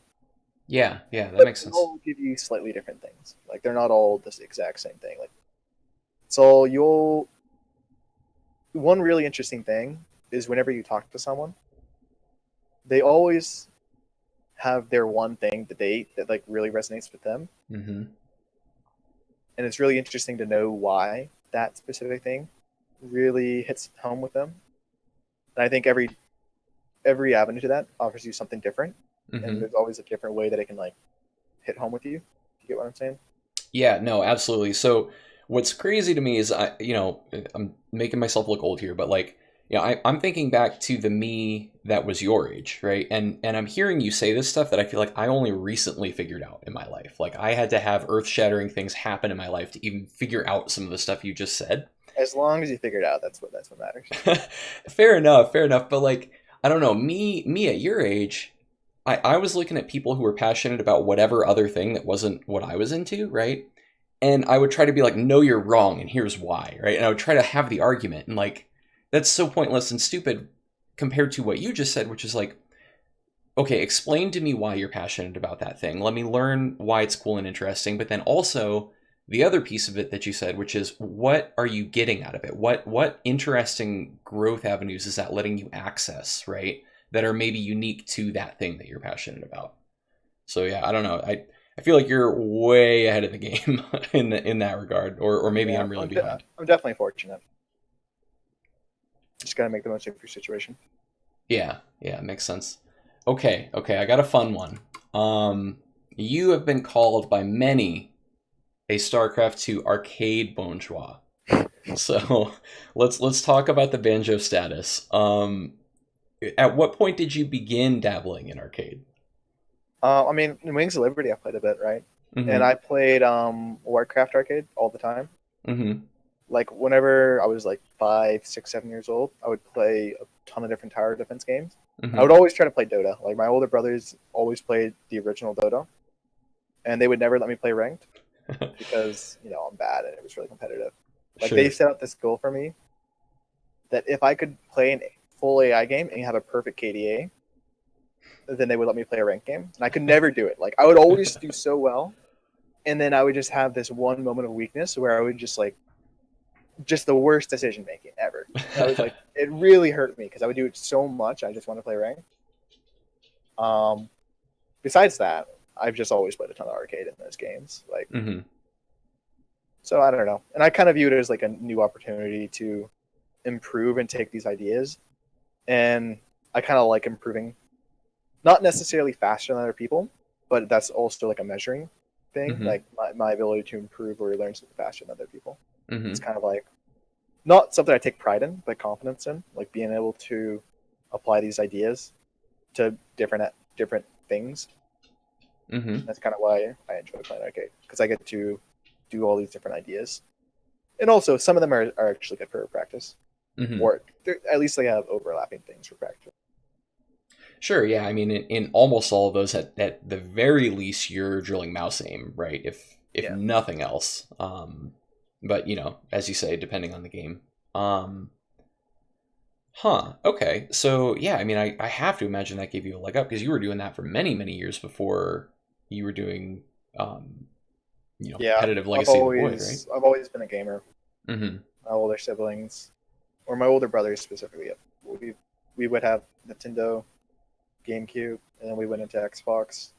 Yeah, that But makes sense. they all give you slightly different things. Like they're not all the exact same thing. Like so you'll one really interesting thing is whenever you talk to someone, they always have their one thing that like really resonates with them, Mm-hmm. and it's really interesting to know why that specific thing really hits home with them. And I think every avenue to that offers you something different, Mm-hmm. and there's always a different way that it can like hit home with you. You get what I'm saying? Yeah, no, absolutely. So what's crazy to me is I'm making myself look old here, but like, I'm thinking back to the me that was your age, right? And I'm hearing you say this stuff that I feel like I only recently figured out in my life. Like I had to have earth-shattering things happen in my life to even figure out some of the stuff you just said. As long as you figure it out, that's what matters. Fair enough, fair enough. But like, I don't know, me at your age, I was looking at people who were passionate about whatever other thing that wasn't what I was into, right? And I would try to be like, no, you're wrong, and here's why, right? And I would try to have the argument, and like, that's so pointless and stupid compared to what you just said, which is like, okay, explain to me why you're passionate about that thing. Let me learn why it's cool and interesting, but then also the other piece of it that you said, which is what are you getting out of it? What interesting growth avenues is that letting you access, right? That are maybe unique to that thing that you're passionate about. So yeah, I don't know. I feel like you're way ahead of the game in that regard, or maybe Yeah, I'm really behind. I'm definitely fortunate. Just gotta make the most of your situation. Yeah, makes sense. Okay, I got a fun one. You have been called by many a StarCraft 2 arcade bourgeois. So let's talk about the banjo status. At what point did you begin dabbling in arcade? I mean, in Wings of Liberty, I played a bit, right? Mm-hmm. And I played Warcraft arcade all the time. Mm-hmm. Like whenever I was like 5, 6, 7 years old, I would play a ton of different tower defense games. Mm-hmm. I would always try to play Dota. Like my older brothers always played the original Dota, and they would never let me play ranked because I'm bad and it was really competitive. Like Sure. they set out this goal for me that if I could play a full AI game and have a perfect KDA, then they would let me play a ranked game, and I could never do it. Like I would always do so well, and then I would just have this one moment of weakness where I would just the worst decision making ever. And I was like, it really hurt me because I would do it so much. I just want to play ranked. Besides that, I've just always played a ton of arcade in those games. Like, Mm-hmm. so I don't know, and I kind of view it as like a new opportunity to improve and take these ideas, and I kind of like improving, not necessarily faster than other people, but that's also like a measuring thing. Mhm. Like my ability to improve or learn something faster than other people. It's Mhm. kind of like not something I take pride in, but confidence in, like being able to apply these ideas to different things. Mhm. That's kind of why I enjoy playing arcade, because I get to do all these different ideas, and also some of them are actually good for practice, Mhm. or at least they have overlapping things for practice. Sure, yeah. I mean, in almost all of those, at the very least, you're drilling mouse aim, right? If Yeah. nothing else. But as you say, depending on the game. Um, huh. Okay. So yeah, I mean, I have to imagine that gave you a leg up because you were doing that for many, many years before you were doing, um, Yeah, competitive Legacy of the Void, right? I've always been a gamer. Mm-hmm. My older siblings, or my older brothers specifically, we we would have Nintendo, GameCube, and then we went into Xbox,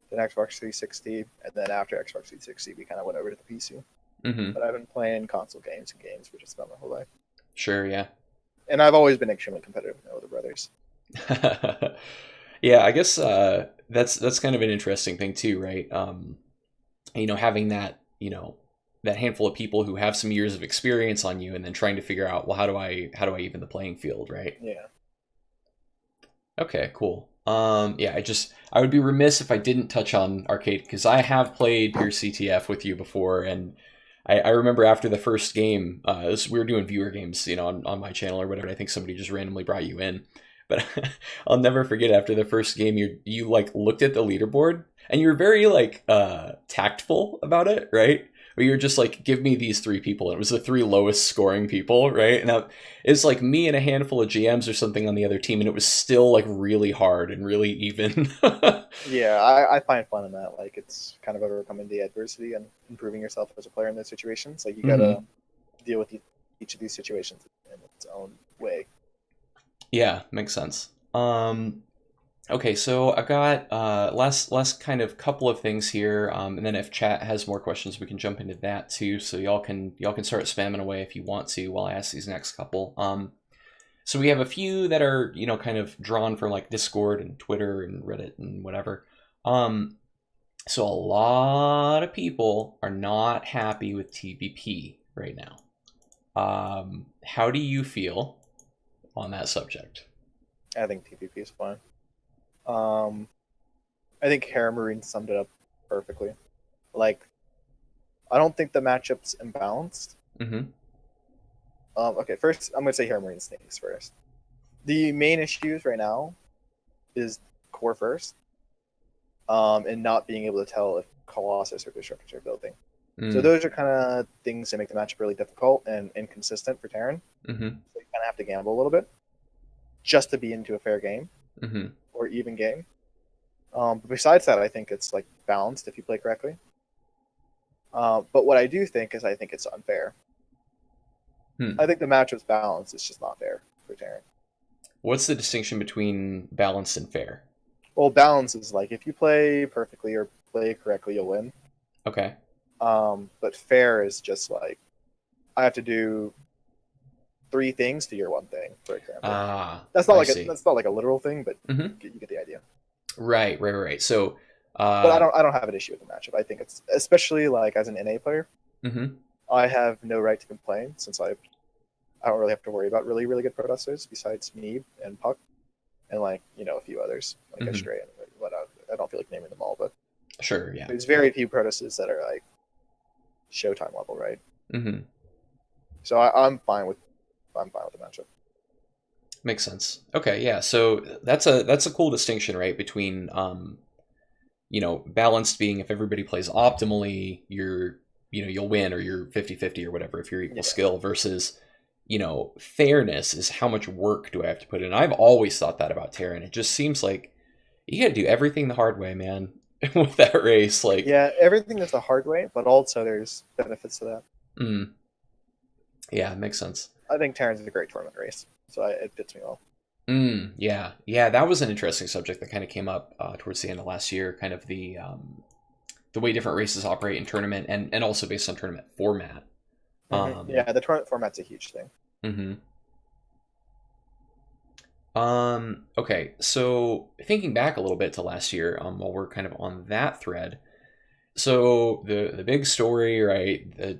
then Xbox 360, and then after Xbox 360, we kind of went over to the PC. Mm-hmm. But I've been playing console games and games for just about my whole life, Sure. Yeah. and I've always been extremely competitive with my older brothers. Yeah. I guess that's kind of an interesting thing too, right? Having that, that handful of people who have some years of experience on you and then trying to figure out, well, how do I even the playing field, right? Yeah, Okay, cool. Yeah, I would be remiss if I didn't touch on arcade because I have played Pure CTF with you before, and I remember after the first game, we were doing viewer games, on my channel or whatever. I think somebody just randomly brought you in, but I'll never forget after the first game, you like looked at the leaderboard and you were very like tactful about it, right? Where you're just like, give me these three people. And it was the three lowest scoring people, right? And it's like me and a handful of GMs or something on the other team, and it was still like really hard and really even. yeah, I find fun in that. Like it's kind of overcoming the adversity and improving yourself as a player in those situations. Like you Mhm. gotta deal with each of these situations in its own way. Yeah, makes sense. Okay, so I've got last kind of couple of things here, and then if chat has more questions, we can jump into that too. So y'all can start spamming away if you want to while I ask these next couple. So we have a few that are kind of drawn from like Discord and Twitter and Reddit and whatever. Um, so a lot of people are not happy with TVP right now. How do you feel on that subject? I think TPP is fine. Um, I think Hera Marine summed it up perfectly. Like I don't think the matchup's imbalanced. Mm-hmm. Okay, first I'm gonna say Hera Marine Snakes first. The main issues right now is core first, and not being able to tell if Colossus or Disruptors are building. So Mm, those are kind of things that make the matchup really difficult and inconsistent for Terran. mm-hmm. So you kind of have to gamble a little bit just to be into a fair game Mm-hmm. or even game. But besides that, I think it's like balanced if you play correctly. But what I do think is I think it's unfair. Hmm. I think the matchup's balanced. It's just not fair for Terran. What's the distinction between balanced and fair? Well, balance is like if you play perfectly or play correctly, you'll win. Okay. But fair is just like I have to do three things to your one thing, for example. Ah, That's not I like see. that's not like a literal thing, but Mm-hmm. you get the idea. Right, right, right. So, But uh, I don't have an issue with the matchup. I think it's especially like as an NA player, mm-hmm. I have no right to complain since I don't really have to worry about really really good protesters besides Neeb and Puck and like a few others like Mm-hmm. Astray and whatnot. I don't feel like naming them all, but Sure, yeah. there's very few protesters that are like Showtime level, right? Mm-hmm. So I'm fine with the matchup. Makes sense. Okay, yeah. So that's a cool distinction, right? Between balanced being if everybody plays optimally, you'll win or you're 50-50 or whatever if you're equal Yeah, skill versus fairness is how much work do I have to put in. I've always thought that about Terran. It just seems like you got to do everything the hard way, man. With that race, like, yeah, everything is the hard way, but also there's benefits to that. mm, yeah, it makes sense. I think Terran's is a great tournament race, so it fits me well. Yeah, yeah, that was an interesting subject that kind of came up towards the end of last year. Kind of the way different races operate in tournament, and also based on tournament format. Yeah, the tournament format's a huge thing. Mm-hmm. Okay, so thinking back a little bit to last year, while we're kind of on that thread, so the big story, right? The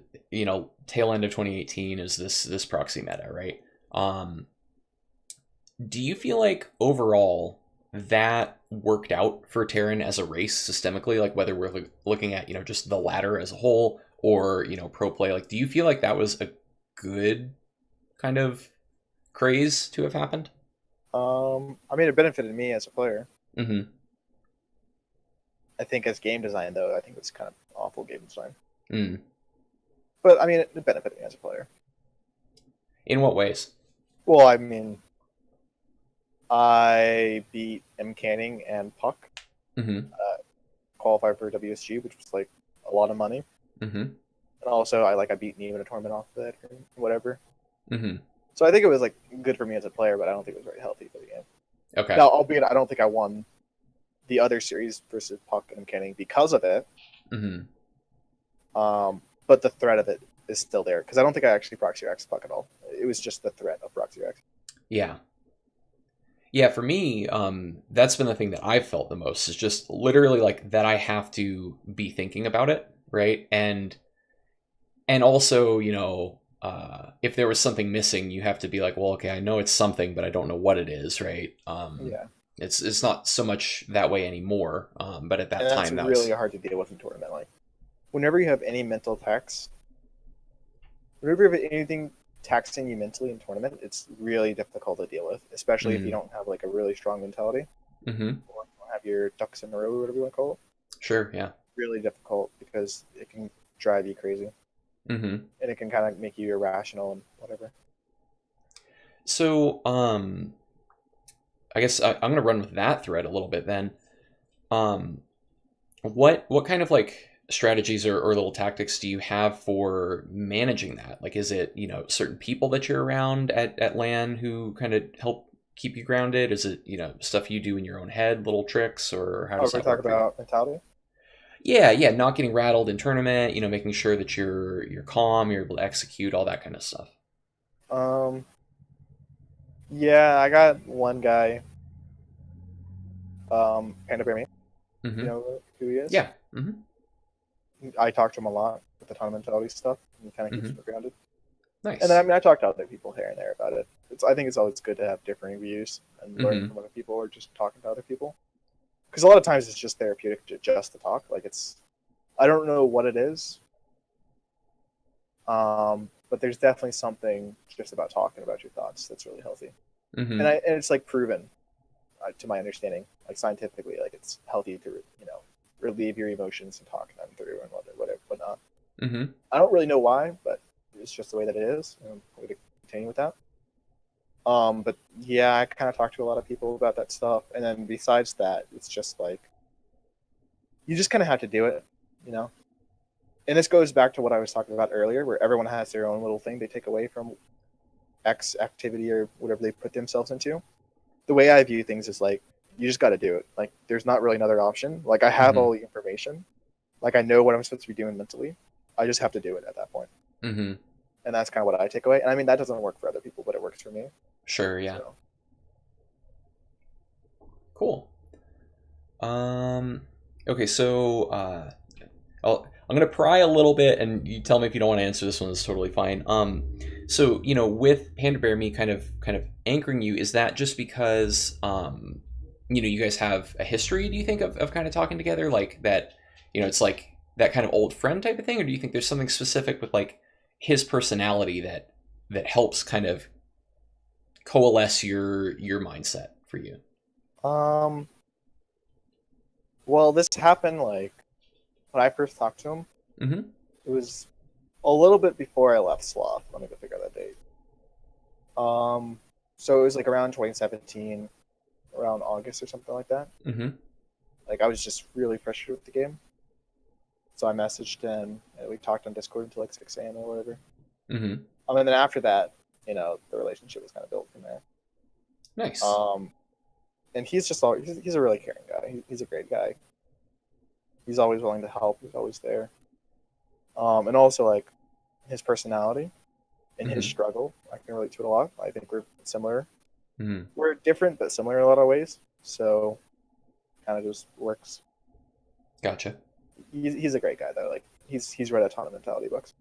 tail end of 2018 is this proxy meta, right? Um, do you feel like overall that worked out for Terran as a race systemically, like whether we're looking at just the ladder as a whole or pro play? Like, do you feel like that was a good kind of craze to have happened? I mean, it benefited me as a player. Mm-hmm. I think as game design, though, I think it's kind of awful game design. Mm. But I mean, it benefited me as a player. In what ways? Well, I mean, I beat M. Canning and Puck, Mm-hmm. qualified for WSG, which was like a lot of money. Mm-hmm. And also, I beat Neve in a tournament off of that or whatever. Mm-hmm. So I think it was like good for me as a player, but I don't think it was very healthy for the game. Okay. Now, albeit I don't think I won the other series versus Puck and Canning because of it. Mm-hmm. But the threat of it is still there because I don't think I actually proxy X Puck at all. It was just the threat of proxy X. Yeah. Yeah, for me, that's been the thing that I've felt the most is just literally like that I have to be thinking about it, right? And also, if there was something missing, you have to be like, well, okay, I know it's something, but I don't know what it is, right? Yeah, It's not so much that way anymore, but at that and that's time, that really was hard to deal with in tournament. Like, whenever you have any mental tax, whenever you have anything taxing you mentally in tournament, it's really difficult to deal with, especially if you mm, don't have like a really strong mentality mm-hmm. or you don't have your ducks in a row or whatever you want to call it. Sure, yeah, Really difficult because it can drive you crazy mm-hmm. and it can kind of make you irrational and whatever. So, I guess I'm gonna run with that thread a little bit then. Um, what kind of like strategies or little tactics do you have for managing that? Like, is it certain people that you're around at LAN who kind of help keep you grounded? Is it stuff you do in your own head, little tricks, or how Oh, does we're that talking work for you? about mentality. Yeah, yeah, not getting rattled in tournament. Making sure that you're calm, you're able to execute all that kind of stuff. Um, yeah, I got one guy, Panda Bear Me. You Mm-hmm. know who he is? Yeah. Mm-hmm. I talk to him a lot with the ton of mentality stuff. And he kind of keeps Mm-hmm. me grounded. And then I Nice. mean, I talk to other people here and there about it. I think it's always good to have differing views and learn Mm-hmm. from other people or just talking to other people. Because a lot of times it's just therapeutic just to talk. Like I don't know what it is, but there's definitely something just about talking about your thoughts that's really healthy. Mm-hmm. And it's like proven, to my understanding, like scientifically, like it's healthy to relieve your emotions and talk them through and whatnot. Mm-hmm. I don't really know why, but it's just the way that it is. I'm going to continue with that. But yeah, I kind of talk to a lot of people about that stuff, and then besides that, it's just like you just kind of have to do it, you know. And this goes back to what I was talking about earlier, where everyone has their own little thing they take away from X activity or whatever they put themselves into. The way I view things is like you just got to do it. Like there's not really another option. Like I have Mm-hmm. all the information. Like I know what I'm supposed to be doing mentally. I just have to do it at that point. Mm-hmm. And that's kind of what I take away. And I mean that doesn't work for other people, but it works for me. Sure. Yeah. So Cool. Okay, so I'm gonna pry a little bit, and you tell me if you don't want to answer this one. It's totally fine. So with Panda Bear Me kind of anchoring you, is that just because you guys have a history? Do you think of kind of talking together like that? It's like that kind of old friend type of thing, or do you think there's something specific with like his personality that helps kind of coalesce your mindset for you? um well this happened like when I first talked to him, Mm-hmm. it was a little bit before I left Sloth. Let me go figure out that date. So it was like around 2017, around August or something like that. Mm-hmm. Like I was just really frustrated with the game. So I messaged him and we talked on Discord until like 6 a.m. or whatever. Mm-hmm. And then after that, the relationship was kind of built from there. Nice. Um, and he's a really caring guy. He's a great guy. He's always willing to help. He's always there. And also like his personality and his Mm-hmm. struggle, I can relate to it a lot. I think we're similar Hmm. We're different but similar in a lot of ways, so kind of just works. Gotcha. He's a great guy though. Like he's read a ton of mentality books.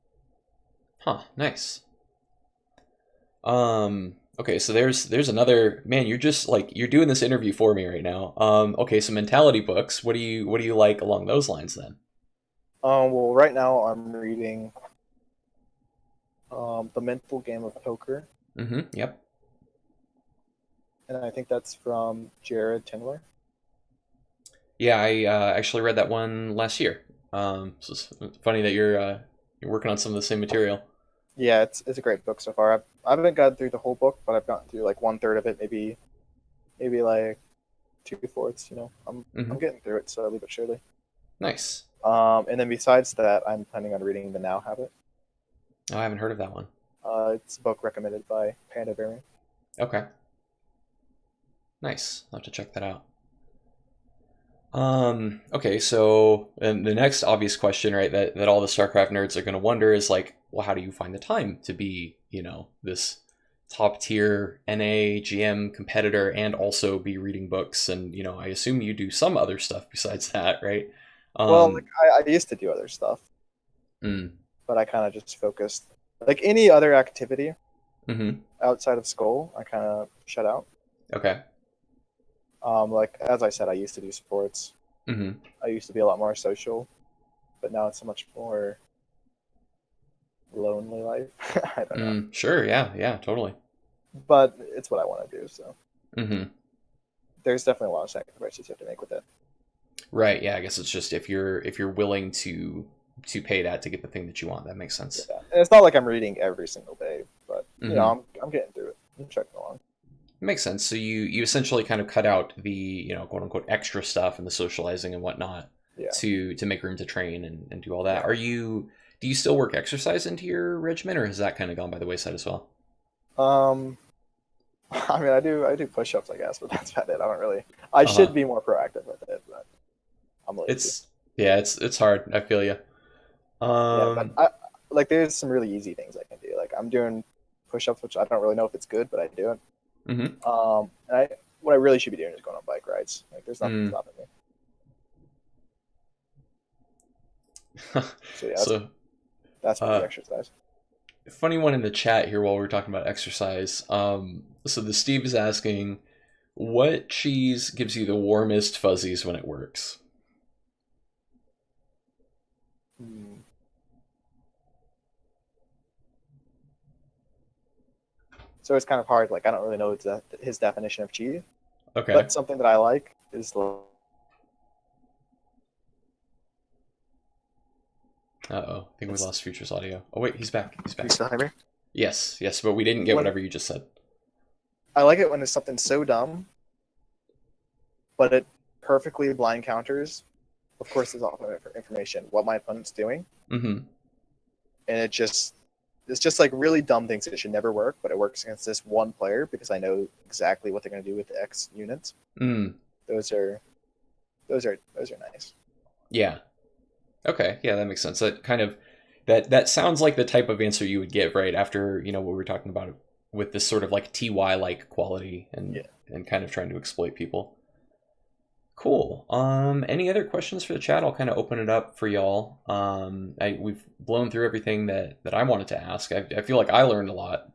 Huh. Nice. Okay, so there's another man. You're just like you're doing this interview for me right now. Okay, so mentality books. What do you like along those lines then? Well, right now I'm reading The Mental Game of Poker, Mm-hmm. Yep. and I think that's from Jared Tendler. Yeah, I actually read that one last year. So it's funny that you're working on some of the same material. Yeah, it's a great book so far. I haven't gotten through the whole book, but I've gotten through like one third of it, maybe like two fourths. You know, I'm Mm-hmm. getting through it slowly but surely. Nice. And then besides that, I'm planning on reading The Now Habit. Oh, I haven't heard of that one. It's a book recommended by Panda Bearing. Okay. Nice. I'll have to check that out. Okay, so and the next obvious question, right, that all the StarCraft nerds are gonna wonder is like, well, how do you find the time to be, this top tier NA GM competitor and also be reading books? And, I assume you do some other stuff besides that, right? Well, like Um, I used to do other stuff, mm, but I kind of just focused. Like any other activity mm-hmm. outside of school, I kind of shut out. Okay. Like as I said, I used to do sports. Mm-hmm. I used to be a lot more social, but now it's a much more lonely life. I don't know, Sure, yeah, yeah, totally. but it's what I want to do. So Mm-hmm. there's definitely a lot of sacrifices you have to make with it. Right, yeah, I guess it's just if you're willing to pay that to get the thing that you want, that makes sense. Yeah, and it's not like I'm reading every single day, but Mm-hmm. I'm getting through it. I'm checking along. Makes sense. So you essentially kind of cut out the quote unquote extra stuff and the socializing and whatnot Yeah, to make room to train and do all that. yeah. Do you still work exercise into your regimen, or has that kind of gone by the wayside as well? Um, I mean, I do push-ups, I guess, but that's about it. I don't really. I Uh huh. should be more proactive with it, but I'm lazy. It's yeah, it's hard. I feel you. Yeah, but Um. like there's some really easy things I can do. Like I'm doing push-ups, which I don't really know if it's good, but I do it. Hmm. And what I really should be doing is going on bike rides. Like there's nothing Mm. stopping me. So yeah, So, that's my uh, exercise. funny one in the chat here while we are talking about exercise. So the Steve is asking, what cheese gives you the warmest fuzzies when it works? Hmm. So it's kind of hard. Like I don't really know his definition of cheese, Okay. but something that I like is Uh-oh. I think we it's. lost Future's audio. Oh wait, he's back. He's You back. still have me? Yes, yes, but we didn't get When whatever you just said. I like it when it's something so dumb, but it perfectly blind counters. Of course, there's all information what my opponent's doing, Mm-hmm. and it's just like really dumb things that should never work, but it works against this one player because I know exactly what they're going to do with the X units. Mm. Those are those are nice. Yeah. Okay. Yeah, that makes sense. That kind of that sounds like the type of answer you would give right after, what we were talking about with this sort of like TY like quality and Yeah. and kind of trying to exploit people. Cool. Any other questions for the chat? I'll kind of open it up for y'all. We've blown through everything that I wanted to ask. I feel like I learned a lot.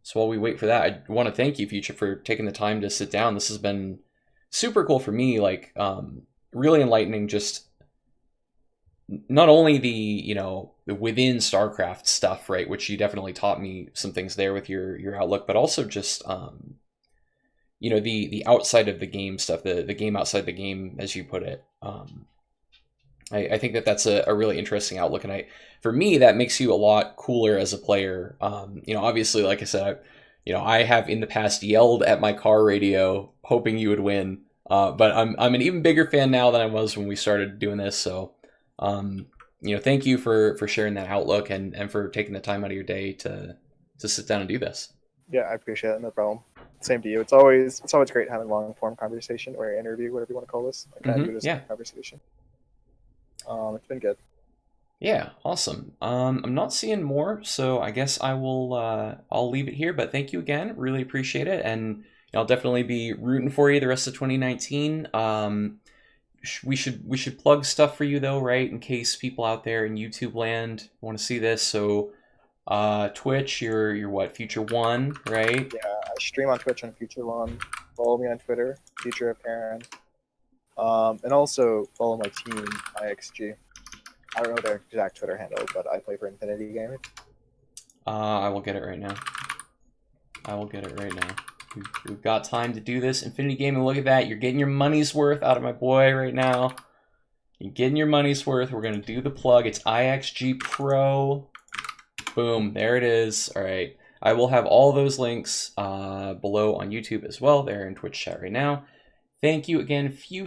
So while we wait for that, I want to thank you, Future, for taking the time to sit down. This has been super cool for me. Like, really enlightening. Just not only the within StarCraft stuff, right, which you definitely taught me some things there with your outlook, but also just the outside of the game stuff, the game outside the game, as you put it. I think that's a really interesting outlook, and for me that makes you a lot cooler as a player. Obviously, like I said, I have in the past yelled at my car radio hoping you would win, but I'm an even bigger fan now than I was when we started doing this. So, thank you for sharing that outlook and for taking the time out of your day to sit down and do this. Yeah, I appreciate it. No problem. Same to you. It's always great having long form conversation or interview, whatever you want to call this. I kind of view it as Yeah. a conversation. It's been good. Yeah, awesome. I'm not seeing more, so I guess I'll leave it here. But thank you again, really appreciate it, and I'll definitely be rooting for you the rest of 2019. We should plug stuff for you though, right? In case people out there in YouTube land want to see this. So, Twitch, you're what, Future One, right? Yeah, I stream on Twitch on Future One. Follow me on Twitter, Future Apparent. And also follow my team, IXG. I don't know their exact Twitter handle, but I play for Infinity Gaming. I will get it right now. I will get it right now. We've got time to do this. Infinity Gaming, look at that. You're getting your money's worth out of my boy right now. You're getting your money's worth. We're going to do the plug. It's IXG Pro. Boom. There it is. All right. I will have all those links below on YouTube as well. They're in Twitch chat right now. Thank you again, Future.